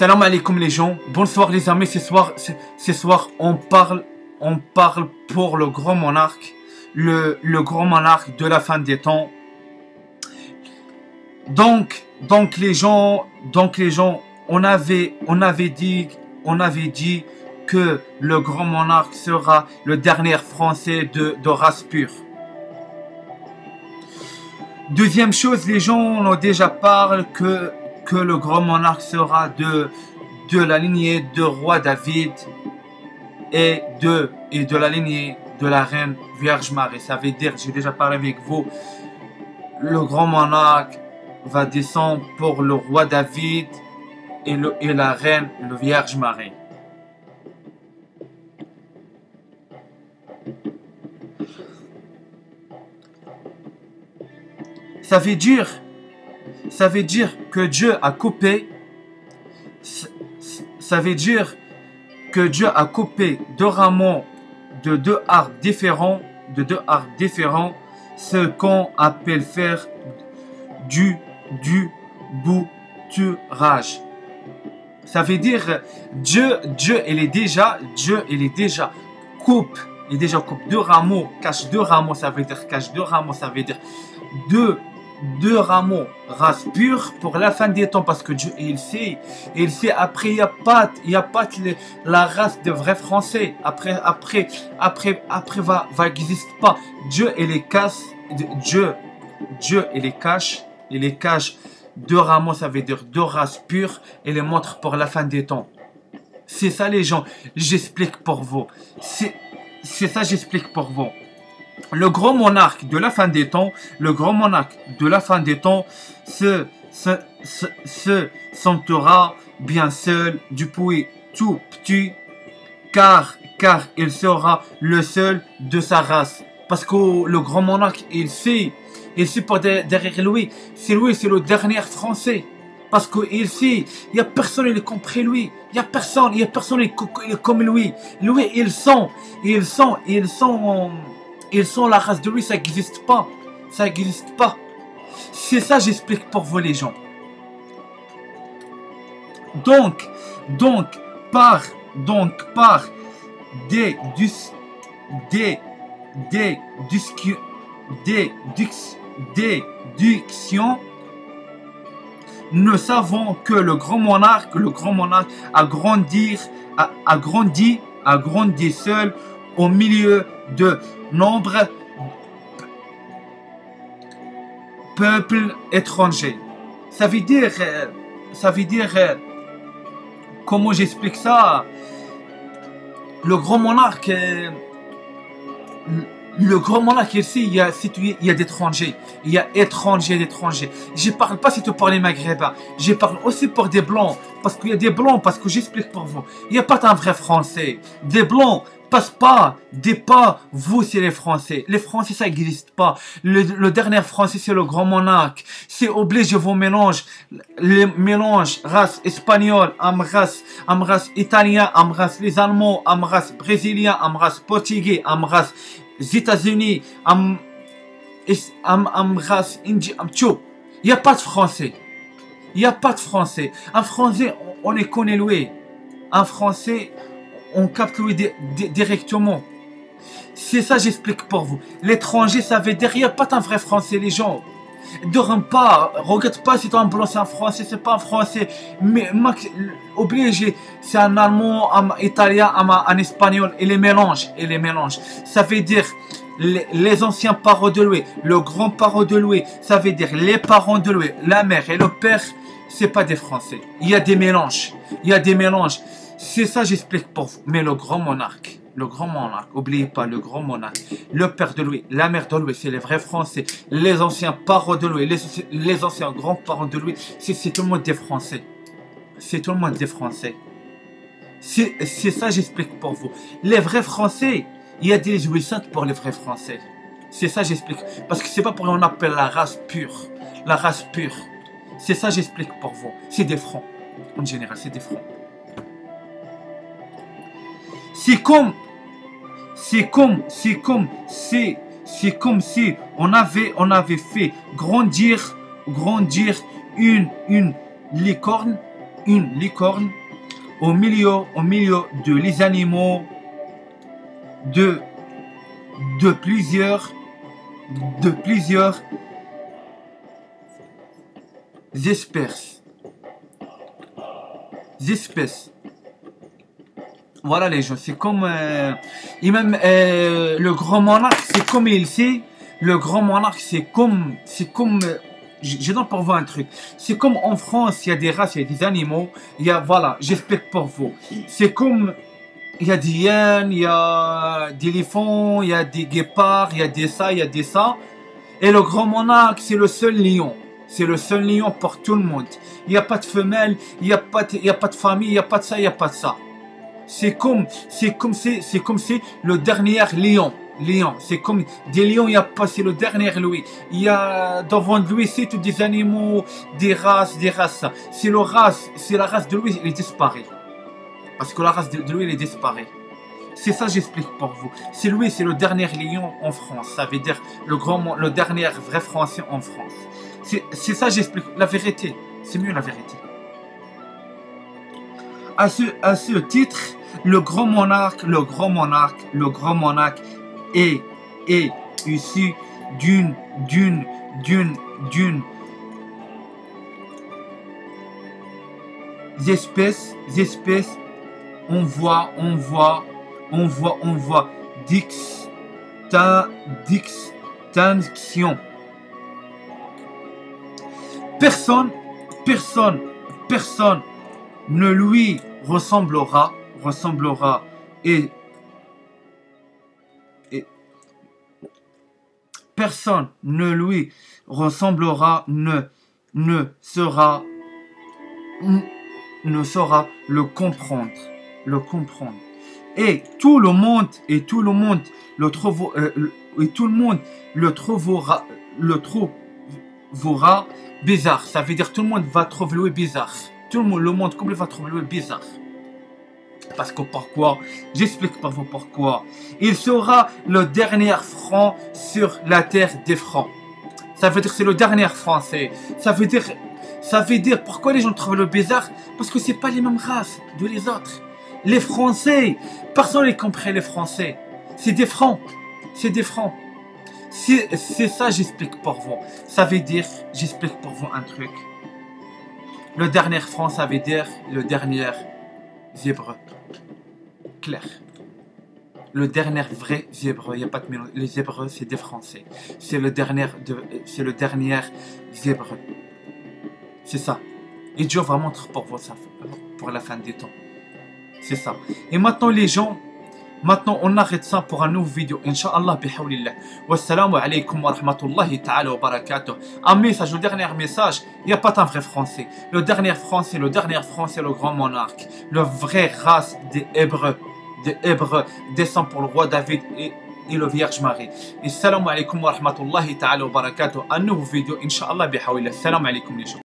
Salam alaikum les gens, bonsoir les amis, ce soir on parle pour le grand monarque, le grand monarque de la fin des temps. Donc les gens, on avait dit que le grand monarque sera le dernier français de race pure. Deuxième chose, les gens ont déjà parlé que le grand monarque sera de la lignée de roi David et de la lignée de la reine Vierge Marie. Ça veut dire, j'ai déjà parlé avec vous, le grand monarque va descendre pour le roi David et la reine le Vierge Marie. Ça veut dire que Dieu a coupé. Ça veut dire que Dieu a coupé deux rameaux de deux arbres différents, ce qu'on appelle faire du bouturage. Ça veut dire Dieu il est déjà coupe deux rameaux, cache deux rameaux, ça veut dire deux rameaux race pure pour la fin des temps, parce que Dieu il sait après il y a pas la race de vrais français, après va existe pas. Dieu il les cache, Dieu il les cache deux rameaux, ça veut dire deux races pures, et les montre pour la fin des temps. C'est ça les gens, j'explique pour vous, c'est ça j'explique pour vous. Le grand monarque de la fin des temps, se sentira bien seul depuis tout petit, car il sera le seul de sa race. Parce que le grand monarque, il sait pour derrière lui, c'est le dernier français. Parce qu'il sait, il n'y a personne qui est compris lui. Il n'y a personne qui est comme lui. Lui, ils sont la race de lui, ça n'existe pas. C'est ça j'explique pour vous les gens. Donc par déduction, nous savons que le grand monarque a grandi seul au milieu de nombreux peuples étrangers. Ça veut dire comment j'explique ça? Le grand monarque ici, il y a d'étrangers. Il y a d'étrangers. Je parle pas surtout pour les maghrébins. Je parle aussi pour des blancs. Parce qu'il y a des blancs, parce que j'explique pour vous. Il n'y a pas d'un vrai français. Des blancs passent pas. Vous, c'est les français. Les français, ça n'existe pas. Le dernier français, c'est le grand monarque. C'est obligé, vos mélanges. Les mélanges, race espagnole, race italien, race les allemands, race brésilien, race portugais, race États-Unis, race indien, tout. Il n'y a pas de français. Un français, on les connaît lui. Un français, on capte lui directement. C'est ça j'explique pour vous. L'étranger, ça veut dire il n'y a pas un vrai français, les gens. Dorment pas, regarde pas si un blanc c'est un français, c'est pas un français. Mais obligé, c'est un allemand, un italien, un espagnol, et les mélanges. Ça veut dire les anciens parents de lui, le grand parent de lui, ça veut dire les parents de lui, la mère et le père, c'est pas des français. Il y a des mélanges. C'est ça j'explique pour vous. Mais le grand monarque, oubliez pas, le grand monarque, le père de lui, la mère de lui, c'est les vrais français. Les anciens parents de lui, les anciens grands-parents de lui, c'est tout le monde des français. C'est ça j'explique pour vous. Les vrais français, il y a des jouissantes pour les vrais français. C'est ça j'explique. Parce que c'est pas pour qu'on appelle la race pure. C'est ça j'explique pour vous. C'est des francs. En général, c'est des francs. C'est comme si on avait fait grandir une licorne une licorne au milieu de les animaux de plusieurs espèces. Voilà les gens, c'est comme et même le grand monarque, c'est comme il sait, le grand monarque c'est comme je donne pour vous un truc, c'est comme en France, il y a des races, il y a des animaux, il y a, voilà, j'explique pour vous, c'est comme il y a des hyènes, il y a des éléphants, il y a des guépards, il y a des ça, il y a des ça. Et le grand monarque, c'est le seul lion. C'est le seul lion pour tout le monde. Il n'y a pas de femelle, il n'y a pas de famille, il n'y a pas de ça, il n'y a pas de ça. C'est comme le dernier lion. C'est comme des lions, il n'y a pas, c'est le dernier Louis. Il y a devant lui, c'est tous des animaux, des races. C'est la race de Louis, il disparaît. Parce que la race de Louis, elle disparaît. C'est ça, j'explique pour vous. C'est Louis, c'est le dernier lion en France. Ça veut dire le dernier vrai français en France. C'est ça, j'explique. La vérité. C'est mieux la vérité. À ce titre, le grand monarque est issu d'une espèce. On voit distinction. Personne ne lui ressemblera et personne ne lui ressemblera, ne saura le comprendre. Et tout le monde le trouvera bizarre. Ça veut dire tout le monde va trouver lui bizarre. Le monde complet va trouver lui bizarre. Parce que pourquoi? J'explique pour vous pourquoi. Il sera le dernier franc sur la terre des francs. Ça veut dire c'est le dernier français. Ça veut dire pourquoi les gens trouvent le bizarre? Parce que c'est pas les mêmes races de les autres. Les Français, personne n'a compris les Français. C'est des francs. C'est ça, j'explique pour vous. Ça veut dire, j'explique pour vous un truc. Le dernier franc, ça veut dire le dernier zèbre. Clair. Le dernier vrai zèbre, il n'y a pas de mélange. Les zèbres, c'est des Français. C'est le dernier zèbre. C'est ça. Et Dieu va montrer pour vous ça, pour la fin des temps. C'est ça. Et maintenant les gens, on arrête ça pour un nouveau vidéo. Inch'Allah, bihawlillah. Wassalamu alaikum wa rahmatullahi ta'ala wa barakatuh. Un message, le dernier message, il n'y a pas d'un vrai français. Le dernier français, le grand monarque. Le vrai race des Hébreux. Descend pour le roi David et le Vierge Marie. Et salam alaikum wa rahmatullahi ta'ala wa barakatuh. Un nouveau vidéo, Inch'Allah, bihawlillah. Salam alaikum les gens.